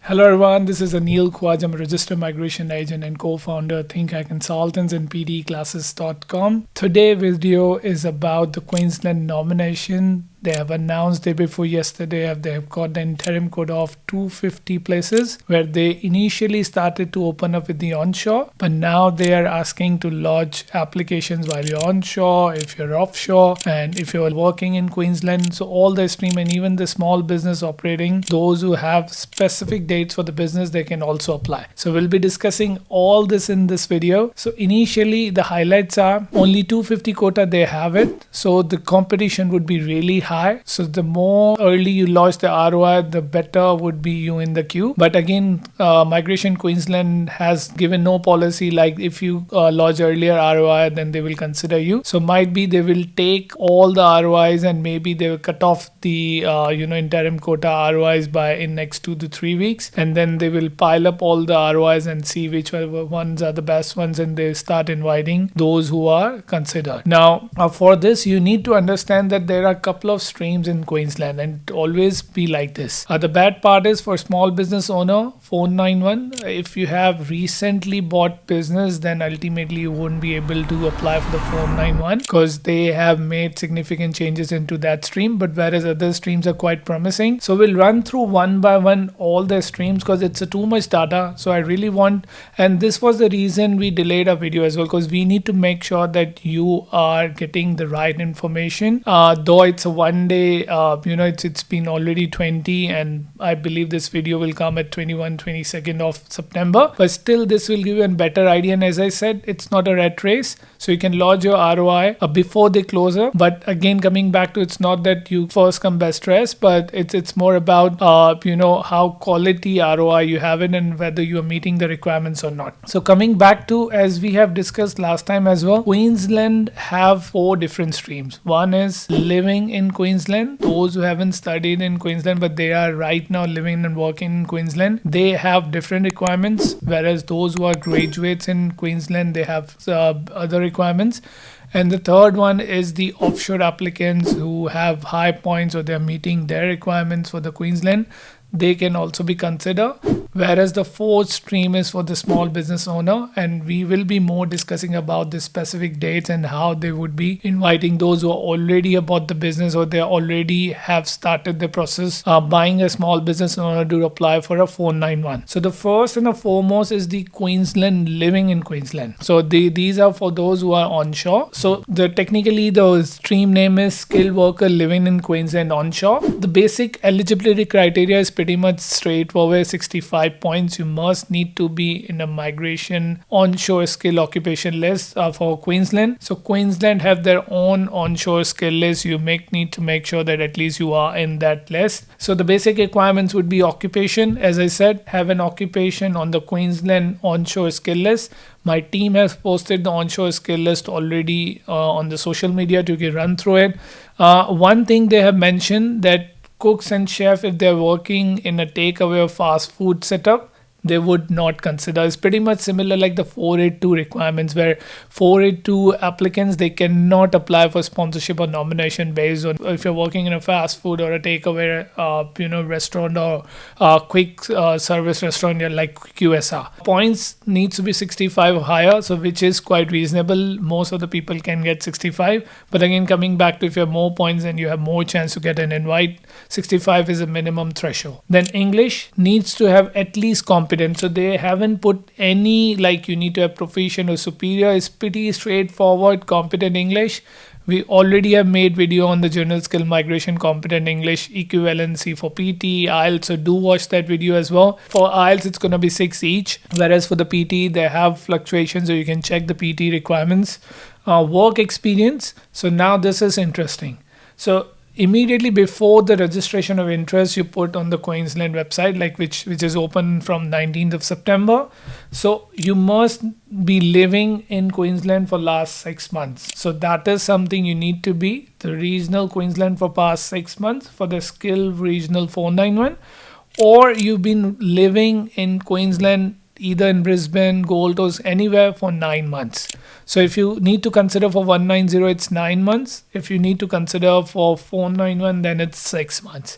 Hello everyone, this is Aneel Khowaja. I'm a registered migration agent and co-founder of Think Consultants and pdclasses.com. Today's video is about the Queensland nomination. They have announced day before yesterday they have got the interim quota of 250 places where they initially started to open up with the onshore, but now they are asking to lodge applications while you're onshore, if you're offshore, and if you're working in Queensland. So all the stream and even the small business operating, those who have specific dates for the business, they can also apply. So we'll be discussing all this in this video. So initially the highlights are only 250 quota they have it. So the competition would be really high. So the more early you launch the ROI, the better would be you in the queue. But again, Migration Queensland has given no policy like if you lodge earlier ROI, then they will consider you. So might be they will take all the ROIs and maybe they will cut off the interim quota ROIs by in next 2 to 3 weeks, and then they will pile up all the ROIs and see which ones are the best ones, and they start inviting those who are considered. Now for this you need to understand that there are a couple of streams in Queensland, and it always be like this. The bad part is for small business owner 491, if you have recently bought business, then ultimately you won't be able to apply for the 491 because they have made significant changes into that stream, but whereas other streams are quite promising. So we'll run through one by one all the streams because it's a too much data. So I really want, and this was the reason we delayed our video as well, because we need to make sure that you are getting the right information. Though it's a one day, it's been already 20, and I believe this video will come at 22nd of September, but still this will give you a better idea. And as I said, it's not a rat race, so you can lodge your ROI before they close up. But again, coming back to, it's not that you first come best dressed, but it's more about how quality ROI you have it and whether you are meeting the requirements or not. So coming back to, as we have discussed last time as well, Queensland have 4 different streams. One is living in Queensland, those who haven't studied in Queensland but they are right now living and working in Queensland, they have different requirements, whereas those who are graduates in Queensland, they have other requirements. And the third one is the offshore applicants who have high points or they're meeting their requirements for the Queensland. They can also be considered, whereas the 4th stream is for the small business owner, and we will be more discussing about the specific dates and how they would be inviting those who are already about the business or they already have started the process buying a small business owner to apply for a 491. So the first and the foremost is the Queensland living in Queensland. So these are for those who are onshore. So technically the stream name is skilled worker living in Queensland onshore. The basic eligibility criteria is pretty much straightforward. 65 points. You must need to be in a migration onshore skill occupation list for Queensland. So Queensland have their own onshore skill list. You need to make sure that at least you are in that list. So the basic requirements would be occupation. As I said, have an occupation on the Queensland onshore skill list. My team has posted the onshore skill list already on the social media to run through it. One thing they have mentioned that cooks and chefs, if they're working in a takeaway or fast food setup, they would not consider. It's pretty much similar like the 482 requirements, where 482 applicants, they cannot apply for sponsorship or nomination based on if you're working in a fast food or a takeaway restaurant or quick service restaurant like QSR. Points needs to be 65 or higher, so which is quite reasonable. Most of the people can get 65, but again, coming back to if you have more points and you have more chance to get an invite, 65 is a minimum threshold. Then English needs to have at least competent. So they haven't put any like you need to have proficient or superior. It's pretty straightforward, competent English. We already have made video on the general skill migration competent English equivalency for PT, IELTS, so do watch that video as well. For IELTS, it's going to be 6 each, whereas for the PT, they have fluctuations, so you can check the PT requirements. Work experience. So now this is interesting. So immediately before the registration of interest, you put on the Queensland website, like which is open from 19th of September. So you must be living in Queensland for last 6 months. So that is something you need to be the regional Queensland for past 6 months for the skill regional 491, or you've been living in Queensland either in Brisbane, Gold Coast, anywhere for 9 months. So if you need to consider for 190, it's 9 months. If you need to consider for 491, then it's 6 months.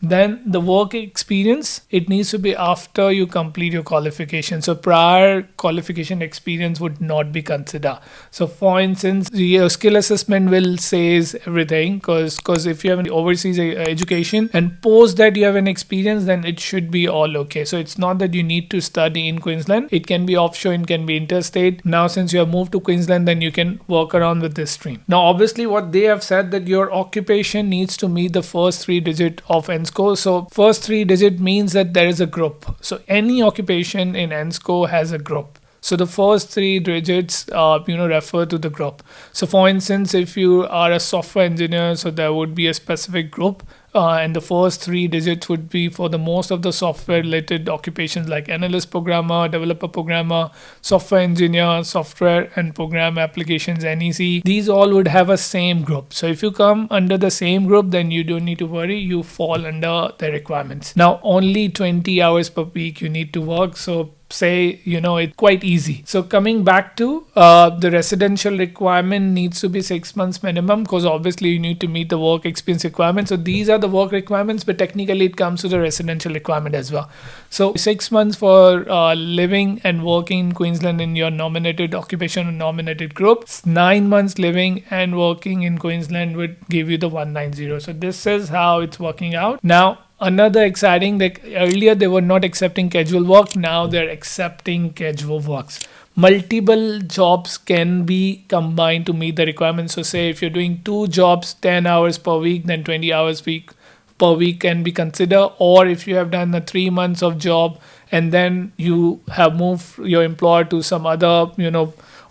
Then the work experience, it needs to be after you complete your qualification. So prior qualification experience would not be considered. So for instance, your skill assessment will says everything, because if you have an overseas education and post that you have an experience, then it should be all okay. So it's not that you need to study in Queensland. It can be offshore, it can be interstate. Now since you have moved to Queensland, then you can work around with this stream. Now obviously what they have said that your occupation needs to meet the first 3 digit of NSCO. So first 3 digit means that there is a group. So any occupation in NSCO has a group. So the first 3 digits, refer to the group. So for instance, if you are a software engineer, so there would be a specific group. And the first 3 digits would be for the most of the software related occupations like analyst programmer, developer programmer, software engineer, software and program applications, NEC. These all would have a same group. So if you come under the same group, then you don't need to worry, you fall under the requirements. Now only 20 hours per week you need to work. So say, it's quite easy. So coming back to the residential requirement needs to be 6 months minimum, because obviously you need to meet the work experience requirements. So these are the work requirements, but technically it comes to the residential requirement as well. So 6 months for living and working in Queensland in your nominated occupation or nominated group. 9 months living and working in Queensland would give you the 190. So this is how it's working out. Now another exciting, like earlier they were not accepting casual work, now they're accepting casual works. Multiple jobs can be combined to meet the requirements. So say if you're doing 2 jobs 10 hours per week, then 20 hours per week can be considered. Or if you have done the 3 months of job and then you have moved your employer to some other,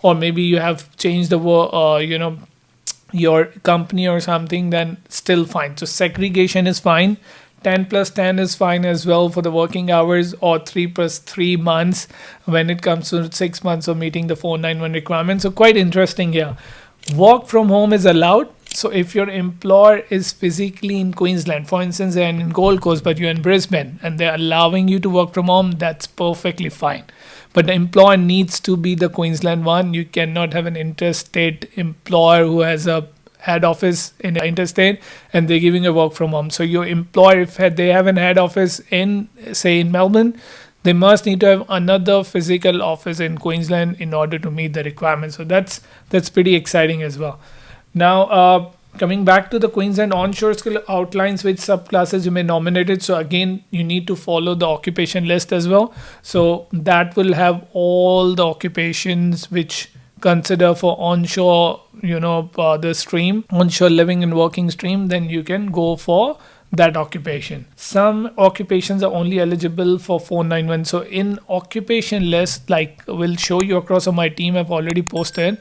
or maybe you have changed the work, your company or something, then still fine. So segregation is fine. 10 plus 10 is fine as well for the working hours, or 3 plus 3 months when it comes to 6 months of meeting the 491 requirement. So quite interesting here. Work from home is allowed. So if your employer is physically in Queensland, for instance, they're in Gold Coast, but you're in Brisbane and they're allowing you to work from home, that's perfectly fine. But the employer needs to be the Queensland one. You cannot have an interstate employer who has a head office in interstate and they're giving a work from home. So your employer, if they have an head office in, say, in Melbourne, they must need to have another physical office in Queensland in order to meet the requirements. So that's pretty exciting as well. Now coming back to the Queensland onshore skill outlines which subclasses you may nominate it. So again, you need to follow the occupation list as well. So that will have all the occupations which consider for onshore, the stream, onshore living and working stream, then you can go for that occupation. Some occupations are only eligible for 491. So in occupation list, like we'll show you across on my team, I've already posted,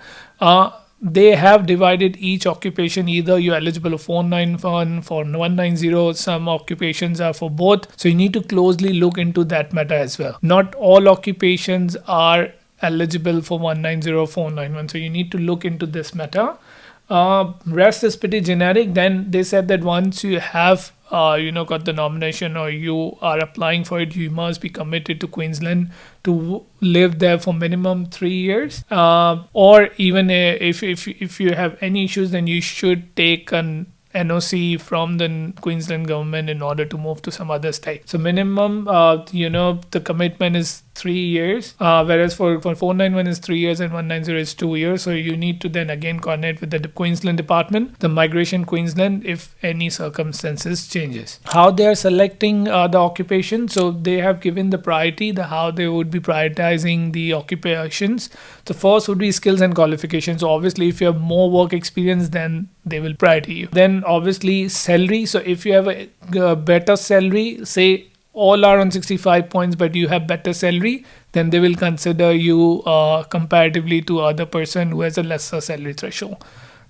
they have divided each occupation, either you're eligible for 491, for 190, some occupations are for both. So you need to closely look into that matter as well. Not all occupations are eligible for 190 or 491. So you need to look into this matter. Rest is pretty generic. Then they said that once you have got the nomination or you are applying for it, you must be committed to Queensland to live there for minimum 3 years. Or even if you have any issues, then you should take an NOC from the Queensland government in order to move to some other state. So minimum, the commitment is 3 years, whereas for 491 is 3 years and 190 is 2 years. So you need to then again coordinate with the Queensland department, the Migration Queensland, if any circumstances changes. How they are selecting the occupation. So they have given the priority, how they would be prioritizing the occupations. The first would be skills and qualifications. So obviously if you have more work experience, then they will priority you. Then obviously salary. So if you have a better salary, say all are on 65 points, but you have better salary, then they will consider you comparatively to other person who has a lesser salary threshold.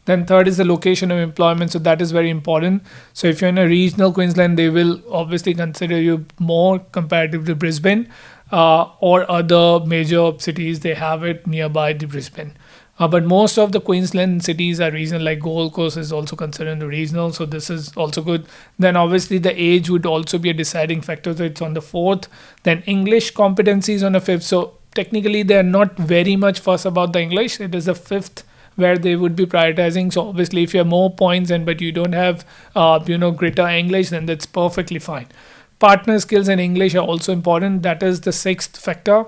Then third is the location of employment. So that is very important. So if you're in a regional Queensland, they will obviously consider you more comparative to Brisbane or other major cities. They have it nearby the Brisbane. But most of the Queensland cities are regional, like Gold Coast is also considered regional. So this is also good. Then obviously the age would also be a deciding factor. So it's on the 4th. Then English competency is on the 5th. So technically they're not very much fuss about the English. It is the 5th where they would be prioritizing. So obviously if you have more points and but you don't have greater English, then that's perfectly fine. Partner skills in English are also important. That is the sixth factor.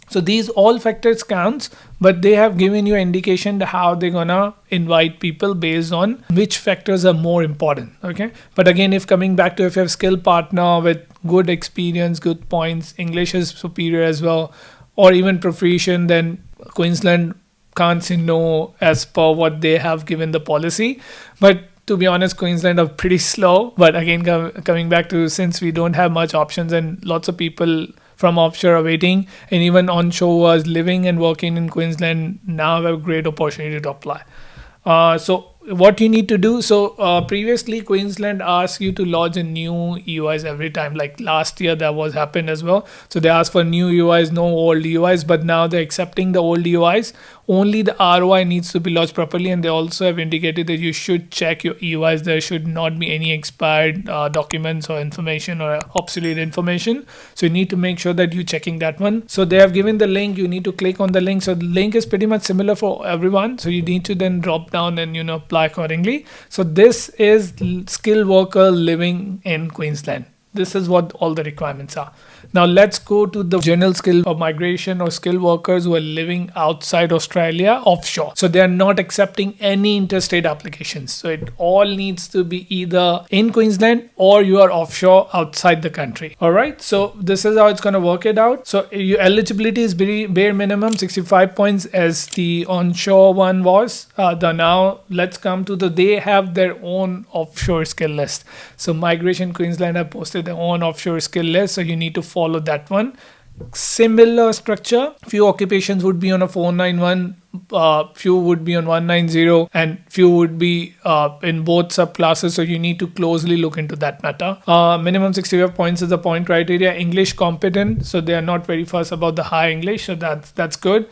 So these all factors counts, but they have given you an indication to how they're gonna invite people based on which factors are more important. Okay, but again, if coming back to if you have skill partner with good experience, good points, English is superior as well, or even proficient, then Queensland can't say no as per what they have given the policy. But to be honest, Queensland are pretty slow. But again, coming back to, since we don't have much options and lots of people from offshore are waiting, and even onshore was living and working in Queensland now have a great opportunity to apply. So what you need to do, so previously Queensland asked you to lodge a new EUIs every time, like last year that was happened as well. So they asked for new EUIs, no old EUIs, but now they're accepting the old EUIs. Only the ROI needs to be lodged properly, and they also have indicated that you should check your EUIs. There should not be any expired documents or information or obsolete information. So you need to make sure that you're checking that one. So they have given the link, you need to click on the link. So the link is pretty much similar for everyone. So you need to then drop down and apply accordingly. So this is skilled worker living in Queensland. This is what all the requirements are. Now let's go to the general skill of migration or skilled workers who are living outside Australia offshore. So they are not accepting any interstate applications. So it all needs to be either in Queensland or you are offshore outside the country. All right. So this is how it's going to work it out. So your eligibility is bare minimum 65 points as the onshore one was. Now let's come to they have their own offshore skill list. So Migration Queensland have posted their own offshore skill list. So you need to follow that one. Similar structure. Few occupations would be on a 491, few would be on 190, and few would be in both subclasses. So you need to closely look into that matter. Minimum 65 points is the point criteria. English competent, so they are not very fussed about the high English, so that's good.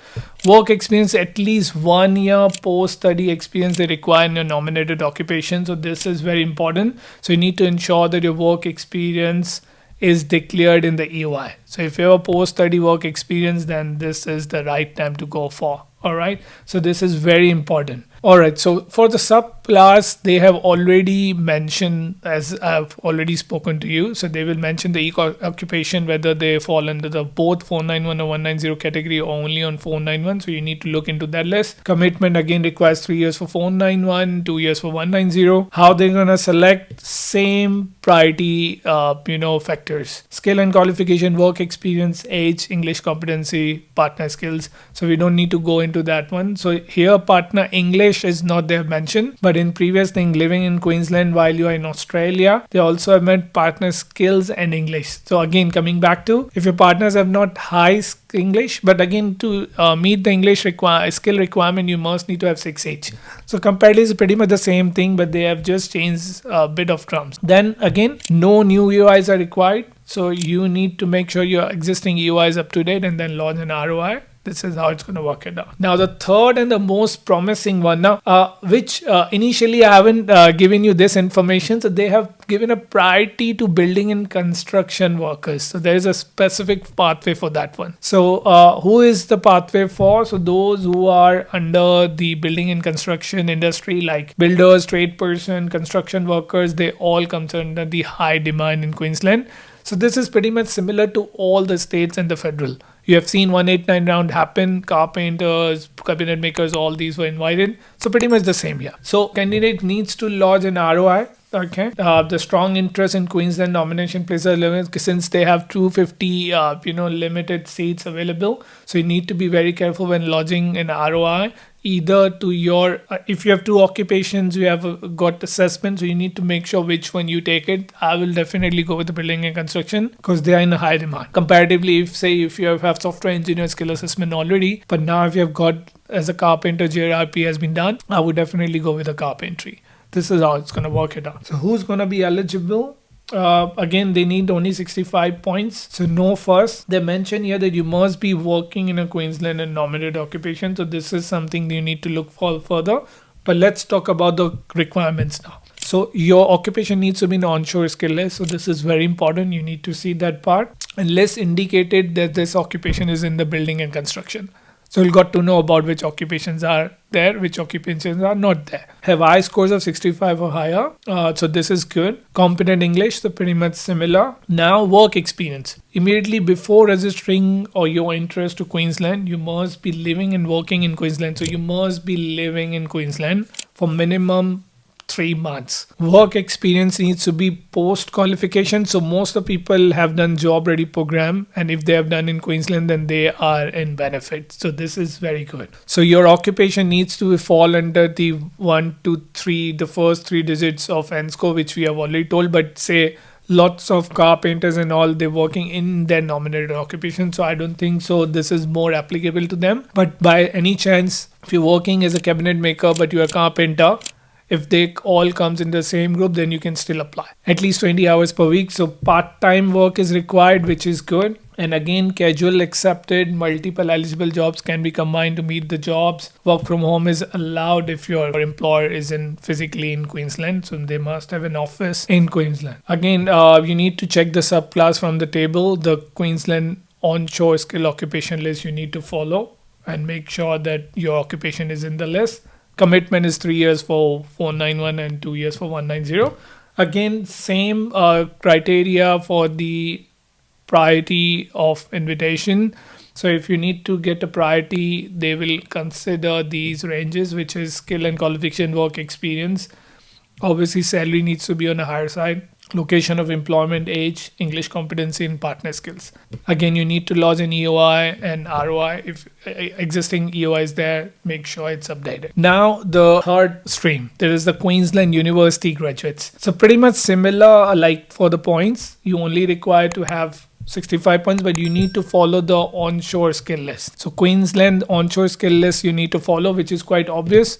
Work experience, at least 1 year post-study experience they require in your nominated occupation. So this is very important. So you need to ensure that your work experience is declared in the EUI. So if you have a post-study work experience, then this is the right time to go for. All right. So this is very important. All right. So for the subclass, they have already mentioned, as I've already spoken to you. So they will mention the occupation, whether they fall under the both 491 or 190 category or only on 491. So you need to look into that list. Commitment again requires 3 years for 491, 2 years for 190. How they're going to select? Same priority, factors. Skill and qualification, work experience, age, English competency, partner skills. So we don't need to go into that one. So here partner English is not there mentioned, but in previous thing, living in Queensland while you are in Australia, they also have meant partner skills and English. So again, coming back to, if your partners have not high English, but again to meet the English skill requirement, you must need to have 6H. So comparatively is pretty much the same thing, but they have just changed a bit of terms. Then again, no new EUIs are required. So you need to make sure your existing EUI is up to date and then launch an ROI. This is how it's going to work it out. Now, the third and the most promising one now, which initially I haven't given you this information. So they have given a priority to building and construction workers. So there is a specific pathway for that one. So who is the pathway for? So those who are under the building and construction industry, like builders, trade person, construction workers, they all come under the high demand in Queensland. So this is pretty much similar to all the states and the federal. You have seen 189 round happen, carpenters, cabinet makers, all these were invited. So pretty much the same here. So candidate needs to lodge an ROI. Okay. The strong interest in Queensland nomination plays a limit since they have 250, limited seats available. So you need to be very careful when lodging an ROI. Either to your, if you have 2 occupations, you have got assessment, so you need to make sure which one you take it. I will definitely go with the building and construction because they are in a high demand. Comparatively, if you have software engineer skill assessment already, but now if you have got as a carpenter, JRP has been done, I would definitely go with the carpentry. This is how it's going to work it out. So who's going to be eligible? Again, they need only 65 points. So no fuss. They mention here that you must be working in a Queensland and nominated occupation. So this is something you need to look for further. But let's talk about the requirements now. So your occupation needs to be an onshore skill list. So this is very important. You need to see that part. Unless indicated that this occupation is in the building and construction. So you got to know about which occupations are there, which occupations are not there. Have I scores of 65 or higher. So this is good. Competent English, so pretty much similar. Now work experience. Immediately before registering or your interest to Queensland, you must be living and working in Queensland. So you must be living in Queensland for minimum 3 months. Work experience needs to be post qualification. So most of the people have done job ready program, and if they have done in Queensland, then they are in benefit. So this is very good. So your occupation needs to fall under the 1, 2, 3, the first 3 digits of NSCO, which we have already told. But say lots of carpenters and all, they're working in their nominated occupation, so I don't think so this is more applicable to them. But by any chance, if you're working as a cabinet maker but you're a carpenter, if they all comes in the same group, then you can still apply. At least 20 hours per week. So part-time work is required, which is good. And again, casual accepted, multiple eligible jobs can be combined to meet the jobs. Work from home is allowed if your employer isn't physically in Queensland. So they must have an office in Queensland. Again, you need to check the subclass from the table. The Queensland onshore skill occupation list you need to follow and make sure that your occupation is in the list. Commitment is 3 years for 491 and 2 years for 190. Again, same criteria for the priority of invitation. So if you need to get a priority, they will consider these ranges, which is skill and qualification, work experience. Obviously, salary needs to be on the higher side. Location of employment, age, English competency, and partner skills. Again, you need to lodge an EOI and ROI. If existing EOI is there, make sure it's updated. Now, the third stream, there is the Queensland University graduates. So pretty much similar, like for the points, you only require to have 65 points, but you need to follow the onshore skill list. So Queensland onshore skill list you need to follow, which is quite obvious.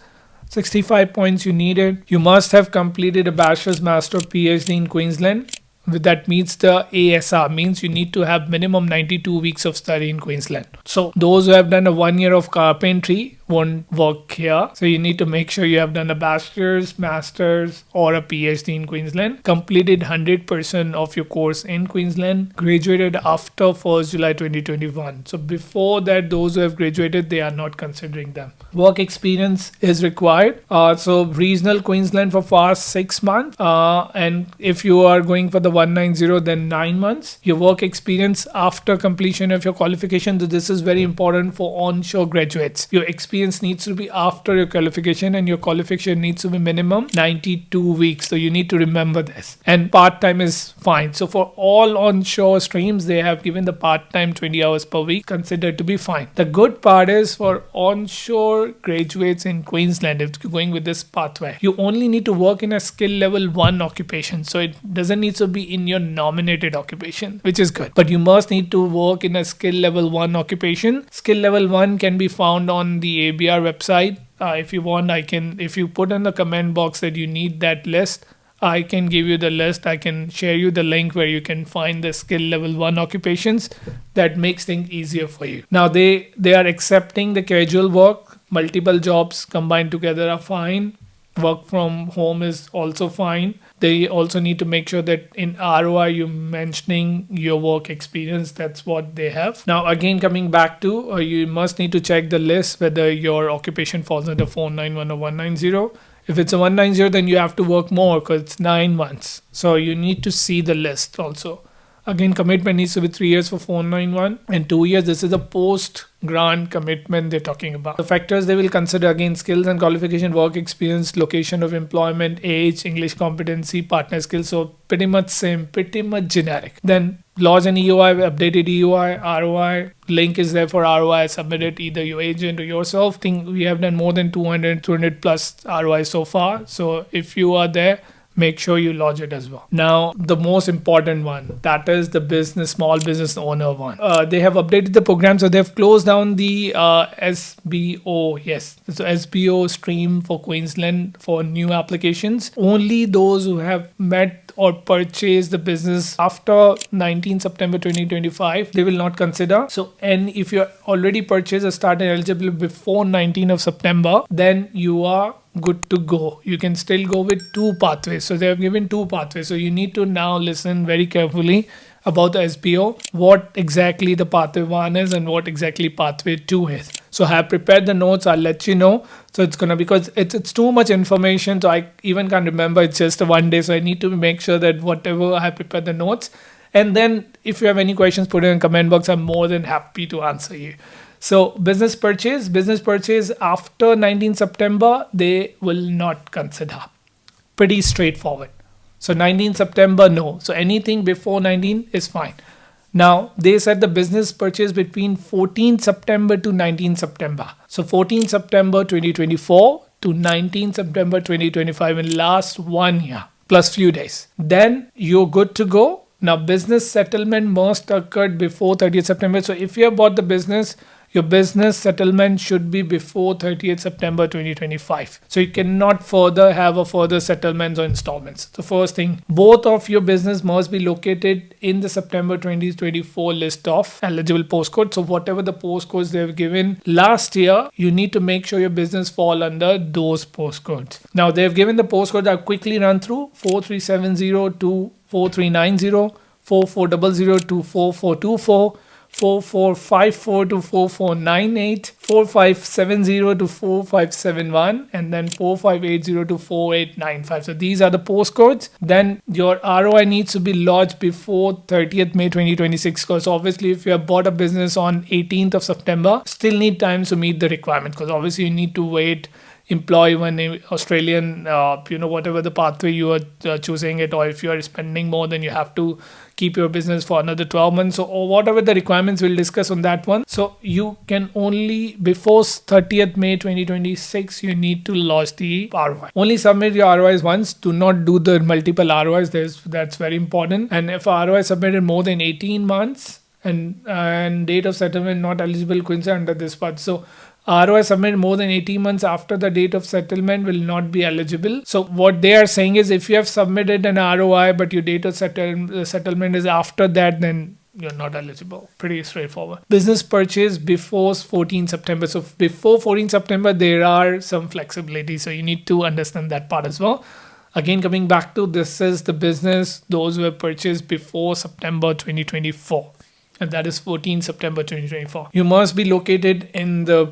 65 points you needed. You must have completed a bachelor's, master, PhD in Queensland. That meets the ASR, means you need to have minimum 92 weeks of study in Queensland. So those who have done a 1 year of carpentry won't work here. So you need to make sure you have done a bachelor's, master's or a PhD in Queensland. Completed 100% of your course in Queensland. Graduated after 1st July 2021. So before that, those who have graduated, they are not considering them. Work experience is required. So regional Queensland for past 6 months. And if you are going for the 190, then 9 months. Your work experience after completion of your qualification. So this is very important for onshore graduates. Your experience needs to be after your qualification, and your qualification needs to be minimum 92 weeks. So you need to remember this. And part-time is fine. So for all onshore streams, they have given the part-time 20 hours per week considered to be fine. The good part is for onshore graduates in Queensland, if you're going with this pathway, you only need to work in a skill level 1 occupation. So it doesn't need to be in your nominated occupation, which is good. But you must need to work in a skill level 1 occupation. Skill level 1 can be found on the ABR website. If you want, if you put in the comment box that you need that list, I can give you the list. I can share you the link where you can find the skill level 1 occupations. That makes things easier for you. Now they are accepting the casual work. Multiple jobs combined together are fine. Work from home is also fine. They also need to make sure that in ROI you're mentioning your work experience. That's what they have. Now again, coming back to, you must need to check the list whether your occupation falls under 491 or 190. If it's a 190, then you have to work more because it's 9 months. So you need to see the list also. Again, commitment needs to be 3 years for 491 and 2 years. This is a post-grant commitment they're talking about. The factors they will consider, again, skills and qualification, work experience, location of employment, age, English competency, partner skills. So pretty much same, pretty much generic. Then lodge an EOI, updated EOI, ROI. Link is there for ROI. Submit it either your agent or yourself. I think we have done more than 200 plus ROI so far. So if you are there, make sure you lodge it as well. Now, the most important one, that is the small business owner one. They have updated the program. So they've closed down the SBO. Yes. So SBO stream for Queensland for new applications. Only those who have met or purchased the business after 19 September 2025, they will not consider. So, and if you already purchased or started eligible before 19 of September, then you are good to go. You can still go with 2 pathways. So they have given 2 pathways. So you need to now listen very carefully about the SBO, what exactly the pathway 1 is and what exactly pathway 2 is. So I have prepared the notes. I'll let you know. So it's gonna, because it's too much information. So I even can't remember. It's just a one day. So I need to make sure that whatever I have prepared the notes. And then if you have any questions, put it in the comment box. I'm more than happy to answer you. So business purchase after 19 September, they will not consider. Pretty straightforward. So 19 September, no. So anything before 19 is fine. Now, they said the business purchase between 14 September to 19 September. So 14 September 2024 to 19 September 2025 in last 1 year plus few days. Then you're good to go. Now, business settlement must occur before 30th September. So if you have bought the business, your business settlement should be before 30th September 2025. So you cannot further have a further settlements or installments. The first thing, both of your business must be located in the September 2024 list of eligible postcodes. So whatever the postcodes they've given last year, you need to make sure your business fall under those postcodes. Now they've given the postcode. I'll quickly run through 4370 to 4390, 4400 to 4424, 4454 to 4498, 4570 to 4571, and then 4580 to 4895. So these are the postcodes. Then your ROI needs to be lodged before 30th May 2026, because obviously if you have bought a business on 18th of September, still need time to meet the requirement, because obviously you need to wait, employ one Australian, whatever the pathway you are choosing it, or if you are spending more, then you have to keep your business for another 12 months. So, or whatever the requirements, we'll discuss on that one. So you can only, before 30th May 2026, you need to lodge the ROI. Only submit your ROIs once. Do not do the multiple ROIs. That's very important. And if ROI is submitted more than 18 months and date of settlement not eligible, Queensland under this part. So ROI submitted more than 18 months after the date of settlement will not be eligible. So what they are saying is, if you have submitted an ROI but your date of settlement is after that, then you're not eligible. Pretty straightforward. Business purchase before 14 September. So before 14 September, there are some flexibility. So you need to understand that part as well. Again, coming back to this is the business, those who have purchased before September 2024. And that is 14 September 2024. You must be located in the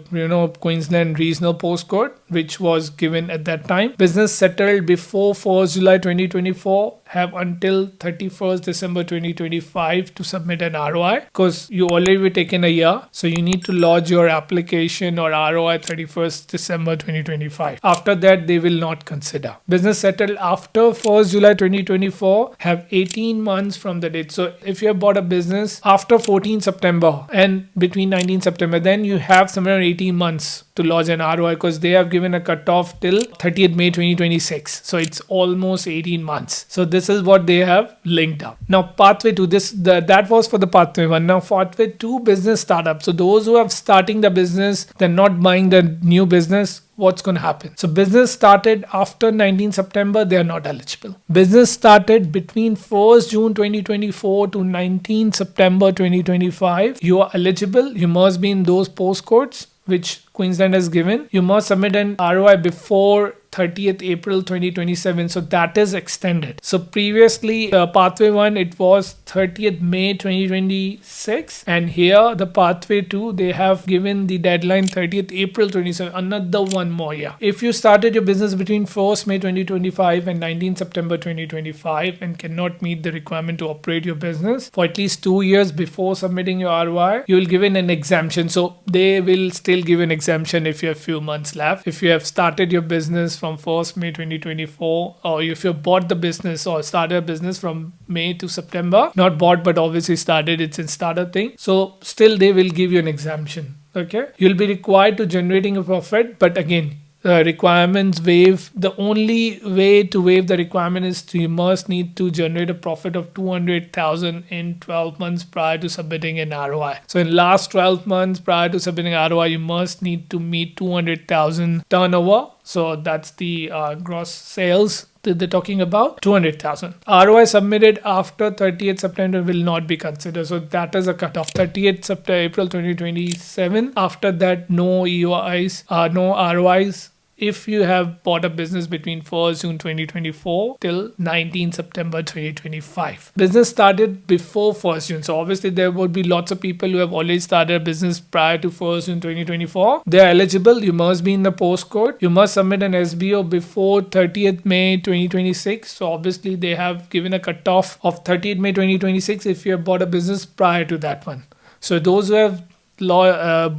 Queensland regional postcode, which was given at that time. Business settled before 1st July 2024 have until 31st December 2025 to submit an ROI, because you already taken a year. So you need to lodge your application or ROI 31st December 2025. After that, they will not consider. Business settled after 1st July 2024 have 18 months from the date. So if you have bought a business after 14 September and between 19 September, then you have somewhere around 18 months to lodge an ROI, because they have given a cutoff till 30th May 2026. So it's almost 18 months. So this is what they have linked up. Now pathway to this, that was for the pathway one. Now pathway to business startup. So those who are starting the business, they're not buying the new business, what's going to happen? So business started after 19 September, they are not eligible. Business started between 1st June 2024 to 19 September 2025. You are eligible. You must be in those postcodes which Queensland has given. You must submit an ROI before 30th April 2027. So that is extended. So previously, pathway 1, it was 30th May 2026. And here, the pathway 2, they have given the deadline 30th April 27. Another one more year. If you started your business between 1st May 2025 and 19 September 2025 and cannot meet the requirement to operate your business for at least 2 years before submitting your ROI, you will given an exemption. So they will still give an exemption if you have few months left. If you have started your business from 1st May 2024, or if you bought the business or started a business from May to September, not bought but obviously started, it's in startup thing, so still they will give you an exemption. Okay, you'll be required to generating a profit, but again, requirements waive. The only way to waive the requirement is you must need to generate a profit of 200,000 in 12 months prior to submitting an ROI. So in last 12 months prior to submitting ROI, you must need to meet 200,000 turnover. So that's the gross sales that they're talking about, 200,000. ROI submitted after 30th September will not be considered. So that is a cutoff, 30th September, April 2027. After that, no EOIs, no ROIs if you have bought a business between 1st June 2024 till 19 September 2025. Business started before 1st June. So obviously there would be lots of people who have already started a business prior to 1st June 2024. They are eligible. You must be in the postcode. You must submit an SBO before 30th May 2026. So obviously they have given a cutoff of 30th May 2026 if you have bought a business prior to that one. So those who have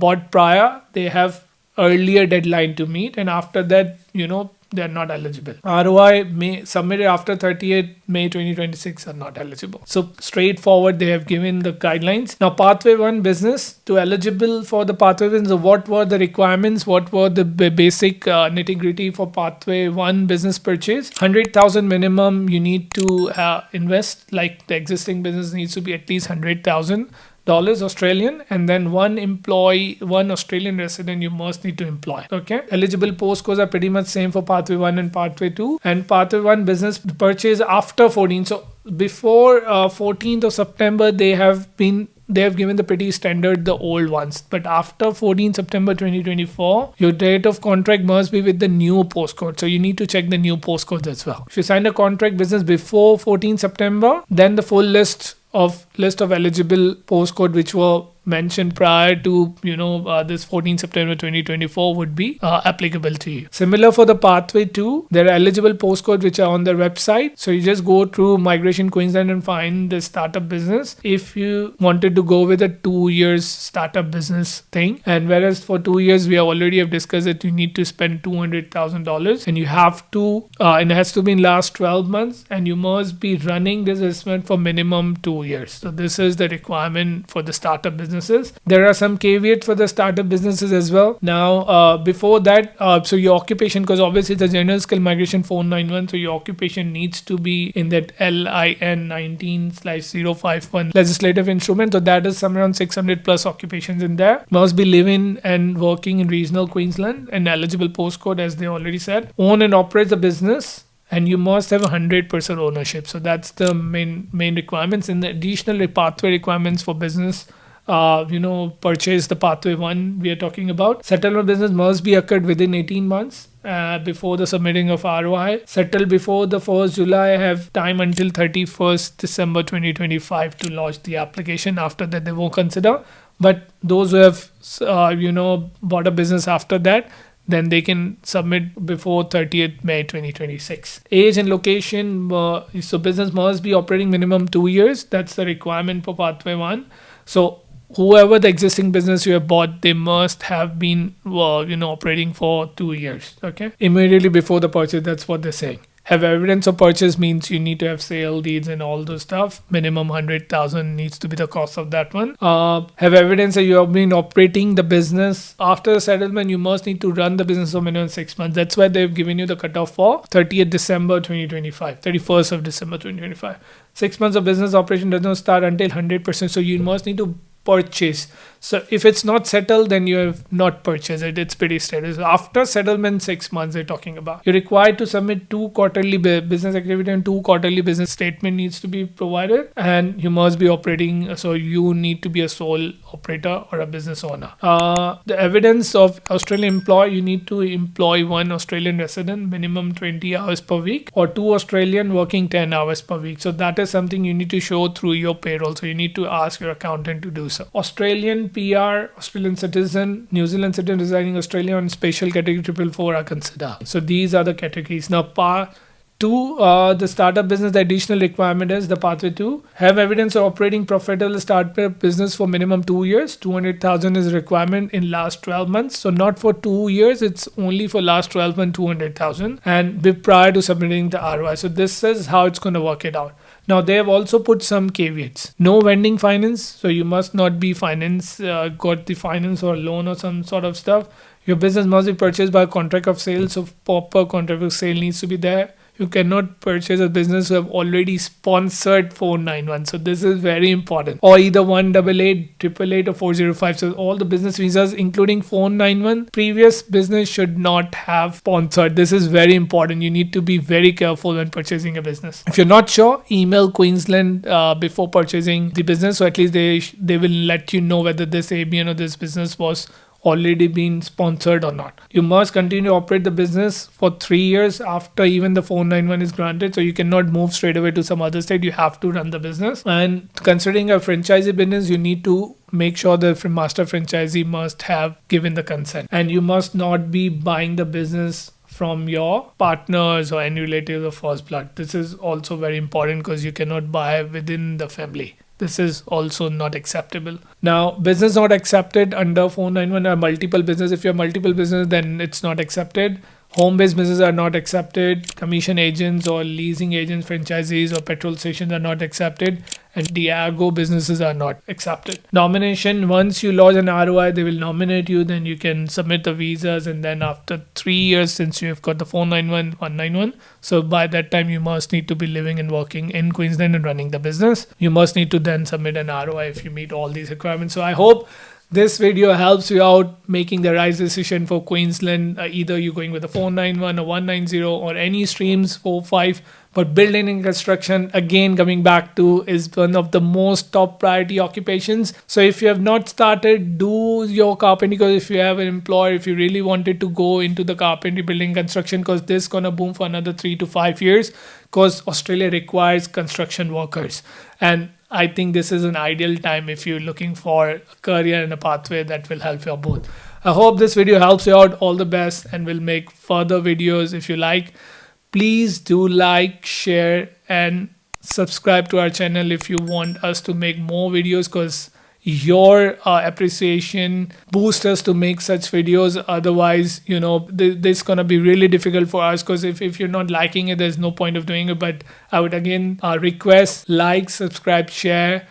bought prior, they have earlier deadline to meet, and after that, they're not eligible. ROI may submitted after 30th May 2026 are not eligible. So straightforward, they have given the guidelines. Now, Pathway 1 business to eligible for the Pathway 1. So what were the requirements? What were the basic nitty gritty for Pathway 1 business purchase? 100,000 minimum you need to invest, like the existing business needs to be at least 100,000 dollars Australian, and then one Australian resident you must need to employ. Okay, eligible postcodes are pretty much same for Pathway 1 and Pathway 2. And Pathway 1 business purchase after 14. So before 14th of September they have given the pretty standard, the old ones. But after 14 September 2024, your date of contract must be with the new postcode. So you need to check the new postcodes as well. If you signed a contract business before 14 September, then the full list of eligible postcode which were mentioned prior to this 14 September 2024 would be applicable to you. Similar for the Pathway 2, there are eligible postcodes which are on their website. So you just go through Migration Queensland and find the startup business if you wanted to go with a 2 years startup business thing. And whereas for 2 years we already have discussed that you need to spend $200,000 and you have to and it has to be in last 12 months and you must be running this investment for minimum 2 years. So this is the requirement for the startup business. There are some caveats for the startup businesses as well. Now, before that, so your occupation, because obviously it's a general skill migration 491, so your occupation needs to be in that LIN 19/051 legislative instrument. So that is somewhere around 600 plus occupations in there. Must be living and working in regional Queensland and eligible postcode, as they already said. Own and operate the business. And you must have 100% ownership. So that's the main requirements. And the additional pathway requirements for business, purchase the Pathway 1 we are talking about. Settlement business must be occurred within 18 months before the submitting of ROI. Settle before the 1st July. Have time until 31st December 2025 to launch the application. After that, they won't consider. But those who have, bought a business after that, then they can submit before 30th May 2026. Age and location, so business must be operating minimum 2 years. That's the requirement for Pathway 1. So whoever the existing business you have bought, they must have been operating for 2 years. Okay, immediately before the purchase, that's what they're saying. Have evidence of purchase means you need to have sale deeds and all those stuff. Minimum 100,000 needs to be the cost of that one. Have evidence that you have been operating the business after the settlement. You must need to run the business for minimum 6 months. That's why they've given you the cutoff for 30th December 2025, 31st of December 2025. 6 months of business operation does not start until 100%. So you must need to purchase. So if it's not settled, then you have not purchased it. It's pretty standard. So after settlement, 6 months they're talking about. You're required to submit 2 quarterly business activity and 2 quarterly business statement needs to be provided, and you must be operating. So you need to be a sole operator or a business owner. The evidence of Australian employee, you need to employ 1 Australian resident, minimum 20 hours per week, or 2 Australian working 10 hours per week. So that is something you need to show through your payroll. So you need to ask your accountant to do so. Australian PR, Australian citizen, New Zealand citizen residing in Australia on special category 444 are considered. So these are the categories. Now, Part 2, the startup business, the additional requirement is the Pathway 2. Have evidence of operating profitable startup business for minimum 2 years. 200,000 is a requirement in last 12 months. So not for 2 years, it's only for last 12 months, 200,000, and be prior to submitting the ROI. So this is how it's going to work it out. Now, they have also put some caveats. No vending finance. So you must not be got the finance or loan or some sort of stuff. Your business must be purchased by a contract of sale. So proper contract of sale needs to be there. You cannot purchase a business who have already sponsored 491. So this is very important. Or either 188, 888 or 405. So all the business visas, including 491, previous business should not have sponsored. This is very important. You need to be very careful when purchasing a business. If you're not sure, email Queensland before purchasing the business. So at least they will let you know whether this ABN or this business was already been sponsored or not. You must continue to operate the business for 3 years after even the 491 is granted. So you cannot move straight away to some other state. You have to run the business. And considering a franchisee business, you need to make sure the master franchisee must have given the consent, and you must not be buying the business from your partners or any relatives of first blood. This is also very important because you cannot buy within the family. This is also not acceptable. Now, business not accepted under 491 are multiple business. If you have multiple business, then it's not accepted. Home-based businesses are not accepted. Commission agents or leasing agents, franchisees or petrol stations are not accepted. And Diago businesses are not accepted. Nomination, once you lodge an ROI, they will nominate you. Then you can submit the visas. And then after 3 years, since you've got the 491, 191, so by that time, you must need to be living and working in Queensland and running the business. You must need to then submit an ROI if you meet all these requirements. So I hope this video helps you out making the right decision for Queensland. Either you're going with a 491 or 190 or any streams 4-5. But building and construction, again, coming back to, is one of the most top priority occupations. So if you have not started, do your carpentry, because if you have an employer, if you really wanted to go into the carpentry, building, construction, because this is going to boom for another 3 to 5 years, because Australia requires construction workers. And I think this is an ideal time if you're looking for a career and a pathway that will help you both. I hope this video helps you out. All the best, and we'll make further videos if you like. Please do like, share, and subscribe to our channel if you want us to make more videos, because your appreciation boosts us to make such videos. Otherwise, this is going to be really difficult for us, because if you're not liking it, there's no point of doing it. But I would again request, like, subscribe, share.